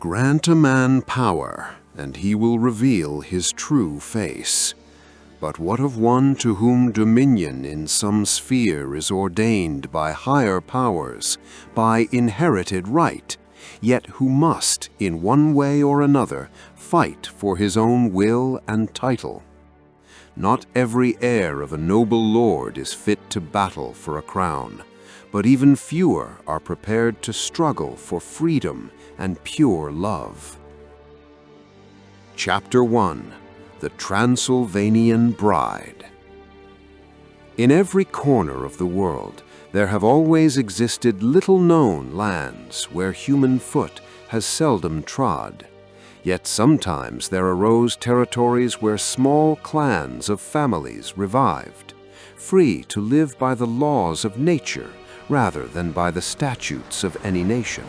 Grant a man power, and he will reveal his true face. But what of one to whom dominion in some sphere is ordained by higher powers, by inherited right, yet who must, in one way or another, fight for his own will and title? Not every heir of a noble lord is fit to battle for a crown, but even fewer are prepared to struggle for freedom and pure love. Chapter 1. The Transylvanian Bride. In every corner of the world, there have always existed little-known lands where human foot has seldom trod. Yet sometimes there arose territories where small clans of families revived, free to live by the laws of nature rather than by the statutes of any nation.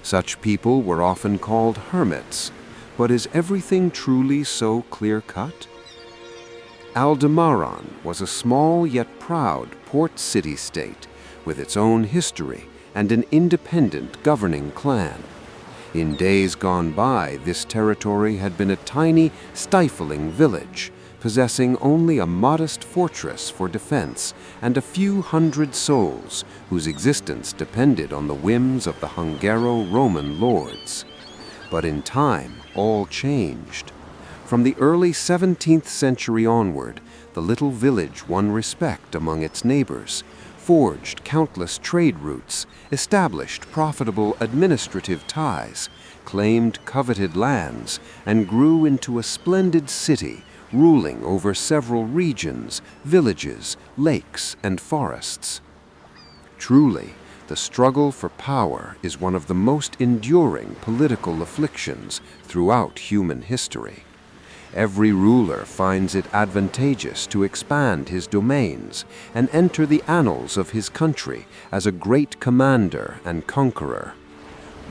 Such people were often called hermits, but is everything truly so clear-cut? Aldebaran was a small yet proud port city-state with its own history and an independent governing clan. In days gone by, this territory had been a tiny, stifling village, possessing only a modest fortress for defense and a few hundred souls whose existence depended on the whims of the Hungaro-Roman lords. But in time, all changed. From the early 17th century onward, the little village won respect among its neighbors, forged countless trade routes, established profitable administrative ties, claimed coveted lands, and grew into a splendid city, ruling over several regions, villages, lakes, and forests. Truly, the struggle for power is one of the most enduring political afflictions throughout human history. Every ruler finds it advantageous to expand his domains and enter the annals of his country as a great commander and conqueror.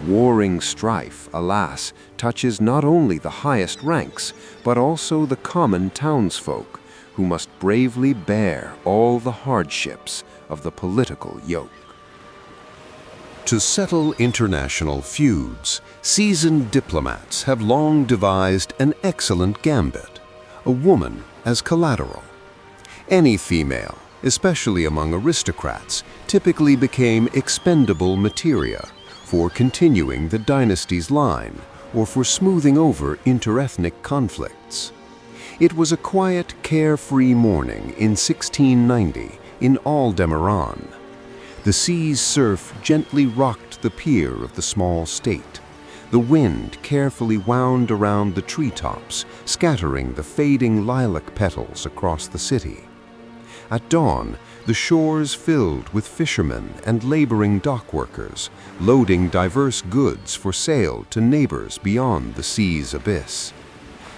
Warring strife, alas, touches not only the highest ranks, but also the common townsfolk, who must bravely bear all the hardships of the political yoke. To settle international feuds, seasoned diplomats have long devised an excellent gambit: a woman as collateral. Any female, especially among aristocrats, typically became expendable materia for continuing the dynasty's line or for smoothing over interethnic conflicts. It was a quiet, carefree morning in 1690 in Aldebaran. The sea's surf gently rocked the pier of the small state. The wind carefully wound around the treetops, scattering the fading lilac petals across the city. At dawn, the shores filled with fishermen and laboring dockworkers, loading diverse goods for sale to neighbors beyond the sea's abyss.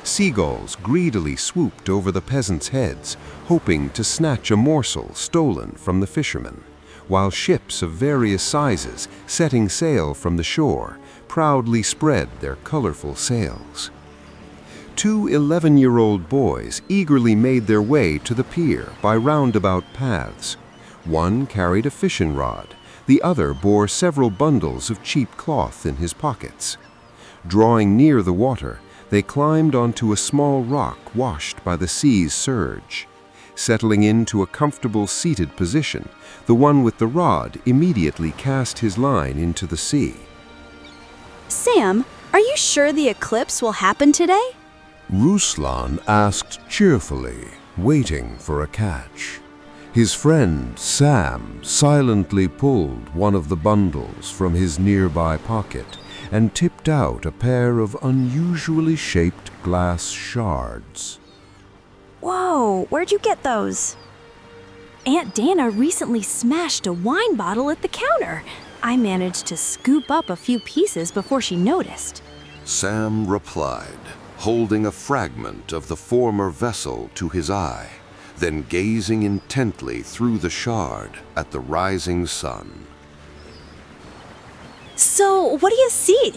Seagulls greedily swooped over the peasants' heads, hoping to snatch a morsel stolen from the fishermen, while ships of various sizes, setting sail from the shore, proudly spread their colorful sails. Two 11-year-old boys eagerly made their way to the pier by roundabout paths. One carried a fishing rod, the other bore several bundles of cheap cloth in his pockets. Drawing near the water, they climbed onto a small rock washed by the sea's surge. Settling into a comfortable seated position, the one with the rod immediately cast his line into the sea. Sam, are you sure the eclipse will happen today? Ruslan asked cheerfully, waiting for a catch. His friend Sam silently pulled one of the bundles from his nearby pocket and tipped out a pair of unusually shaped glass shards. Whoa, where'd you get those? Aunt Dana recently smashed a wine bottle at the counter. I managed to scoop up a few pieces before she noticed. Sam replied, holding a fragment of the former vessel to his eye, then gazing intently through the shard at the rising sun. So, what do you see?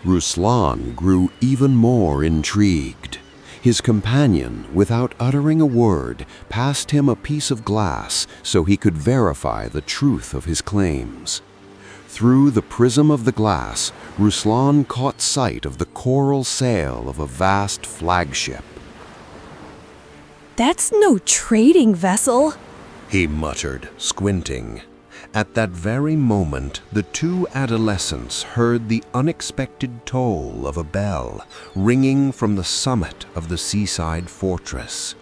Ruslan grew even more intrigued. His companion, without uttering a word, passed him a piece of glass so he could verify the truth of his claims. Through the prism of the glass, Ruslan caught sight of the coral sail of a vast flagship. That's no trading vessel, he muttered, squinting. At that very moment, the two adolescents heard the unexpected toll of a bell ringing from the summit of the seaside fortress.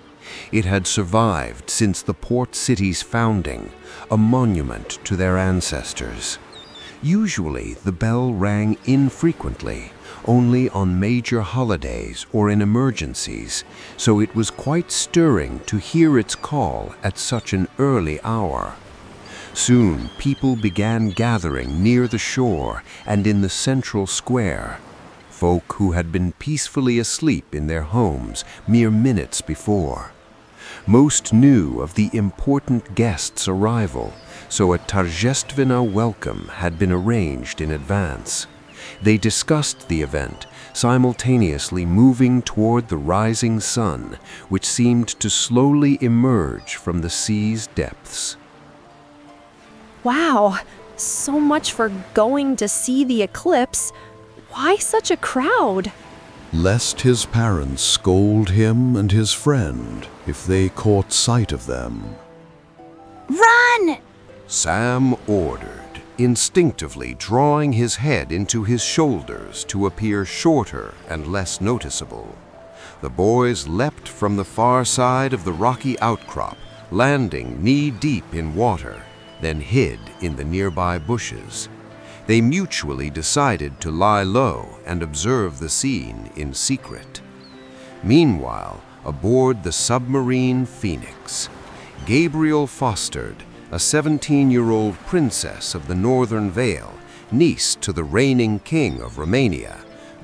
It had survived since the port city's founding, a monument to their ancestors. Usually, the bell rang infrequently, only on major holidays or in emergencies, so it was quite stirring to hear its call at such an early hour. Soon, people began gathering near the shore and in the central square. Folk who had been peacefully asleep in their homes mere minutes before. Most knew of the important guest's arrival, so a торжественный welcome had been arranged in advance. They discussed the event, simultaneously moving toward the rising sun, which seemed to slowly emerge from the sea's depths. Wow, so much for going to see the eclipse. Why such a crowd? Lest his parents scold him and his friend if they caught sight of them. Run! Sam ordered, instinctively drawing his head into his shoulders to appear shorter and less noticeable. The boys leapt from the far side of the rocky outcrop, landing knee-deep in water, then hid in the nearby bushes. They mutually decided to lie low and observe the scene in secret. Meanwhile, aboard the submarine Phoenix, Gabriel fostered, a 17-year-old princess of the Northern Vale, niece to the reigning king of Romania,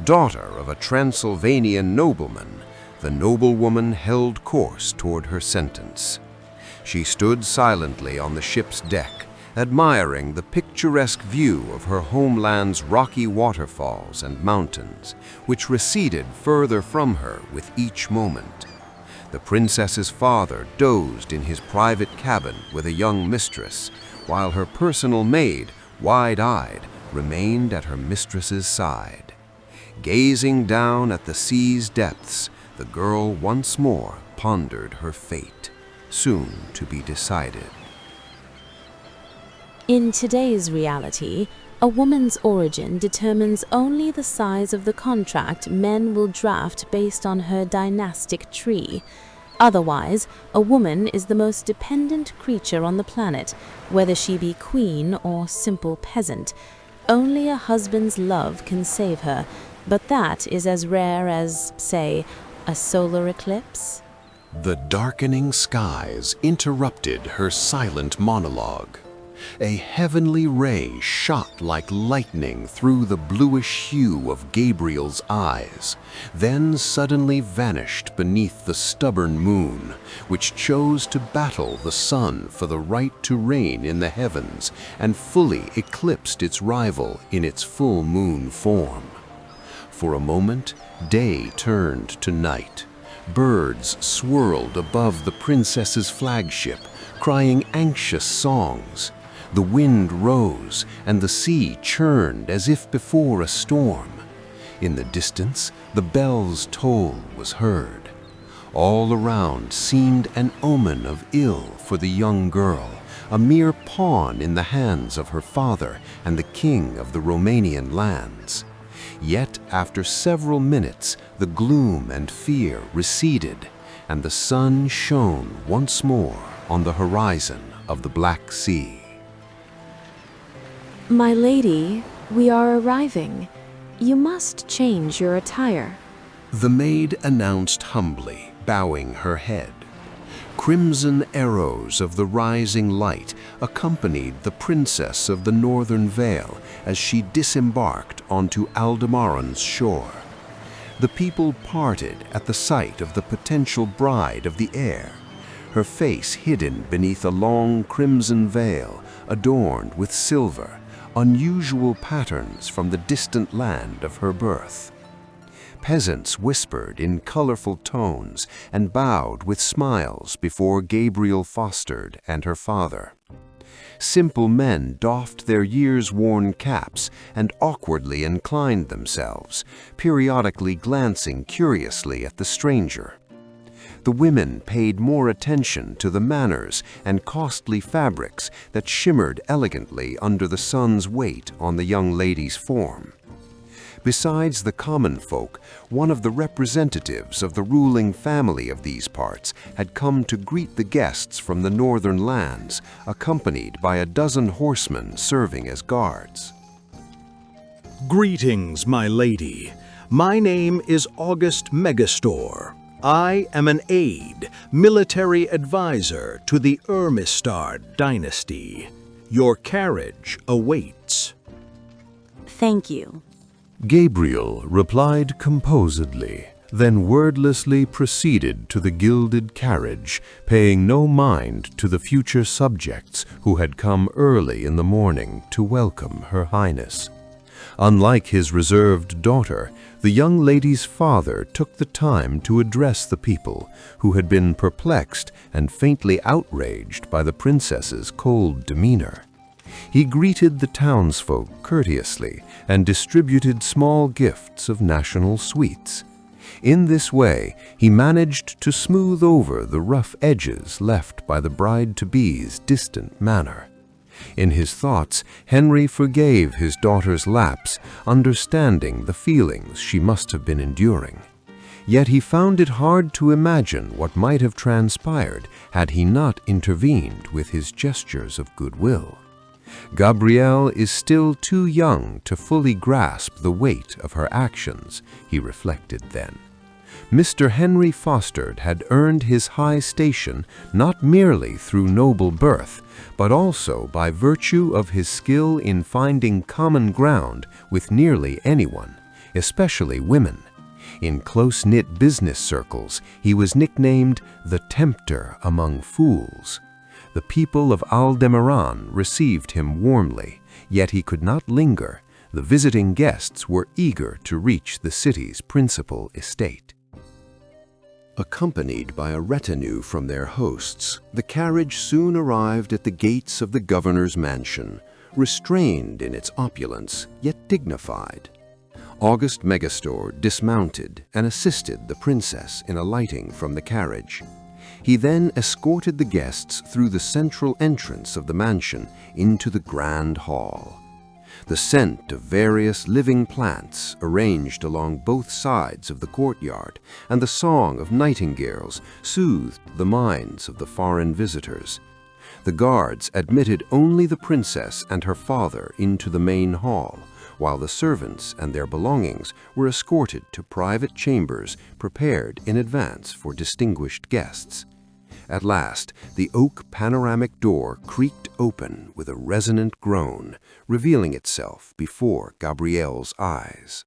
daughter of a Transylvanian nobleman. The noblewoman held course toward her sentence. She stood silently on the ship's deck, admiring the picturesque view of her homeland's rocky waterfalls and mountains, which receded further from her with each moment. The princess's father dozed in his private cabin with a young mistress, while her personal maid, wide-eyed, remained at her mistress's side. Gazing down at the sea's depths, the girl once more pondered her fate, soon to be decided. In today's reality, a woman's origin determines only the size of the contract men will draft based on her dynastic tree. Otherwise, a woman is the most dependent creature on the planet, whether she be queen or simple peasant. Only a husband's love can save her, but that is as rare as, say, a solar eclipse. The darkening skies interrupted her silent monologue. A heavenly ray shot like lightning through the bluish hue of Gabriel's eyes, then suddenly vanished beneath the stubborn moon, which chose to battle the sun for the right to reign in the heavens and fully eclipsed its rival in its full moon form. For a moment, day turned to night. Birds swirled above the princess's flagship, crying anxious songs. The wind rose, and the sea churned as if before a storm. In the distance, the bell's toll was heard. All around seemed an omen of ill for the young girl, a mere pawn in the hands of her father and the king of the Romanian lands. Yet, after several minutes, the gloom and fear receded, and the sun shone once more on the horizon of the Black Sea. My lady, we are arriving. You must change your attire. The maid announced humbly, bowing her head. Crimson arrows of the rising light accompanied the princess of the Northern Vale as she disembarked onto Aldemaron's shore. The people parted at the sight of the potential bride of the heir, her face hidden beneath a long crimson veil adorned with silver, unusual patterns from the distant land of her birth. Peasants whispered in colorful tones and bowed with smiles before Gabriel fostered and her father. Simple men doffed their years-worn caps and awkwardly inclined themselves, periodically glancing curiously at the stranger. The women paid more attention to the manners and costly fabrics that shimmered elegantly under the sun's weight on the young lady's form. Besides the common folk, one of the representatives of the ruling family of these parts had come to greet the guests from the northern lands, accompanied by a dozen horsemen serving as guards. Greetings, my lady. My name is 𝔎𝔦𝔫𝔤𝔰. I am an aide, military advisor to the ℜ𝔢𝔦𝔠 dynasty. Your carriage awaits. Thank you. Gabriel replied composedly, then wordlessly proceeded to the gilded carriage, paying no mind to the future subjects who had come early in the morning to welcome Her Highness. Unlike his reserved daughter, the young lady's father took the time to address the people, who had been perplexed and faintly outraged by the princess's cold demeanor. He greeted the townsfolk courteously and distributed small gifts of national sweets. In this way, he managed to smooth over the rough edges left by the bride-to-be's distant manner. In his thoughts, Henry forgave his daughter's lapse, understanding the feelings she must have been enduring. Yet he found it hard to imagine what might have transpired had he not intervened with his gestures of goodwill. Gabrielle is still too young to fully grasp the weight of her actions, he reflected then. Mr. Henry Foster had earned his high station not merely through noble birth, but also by virtue of his skill in finding common ground with nearly anyone, especially women. In close-knit business circles, he was nicknamed the Tempter among fools. The people of Aldebaran received him warmly, yet he could not linger. The visiting guests were eager to reach the city's principal estate. Accompanied by a retinue from their hosts, the carriage soon arrived at the gates of the governor's mansion, restrained in its opulence, yet dignified. 𝔎𝔦𝔫𝔤𝔰 dismounted and assisted the princess in alighting from the carriage. He then escorted the guests through the central entrance of the mansion into the grand hall. The scent of various living plants arranged along both sides of the courtyard and the song of nightingales soothed the minds of the foreign visitors. The guards admitted only the princess and her father into the main hall, while the servants and their belongings were escorted to private chambers prepared in advance for distinguished guests. At last, the oak panoramic door creaked open with a resonant groan, revealing itself before Gabrielle's eyes.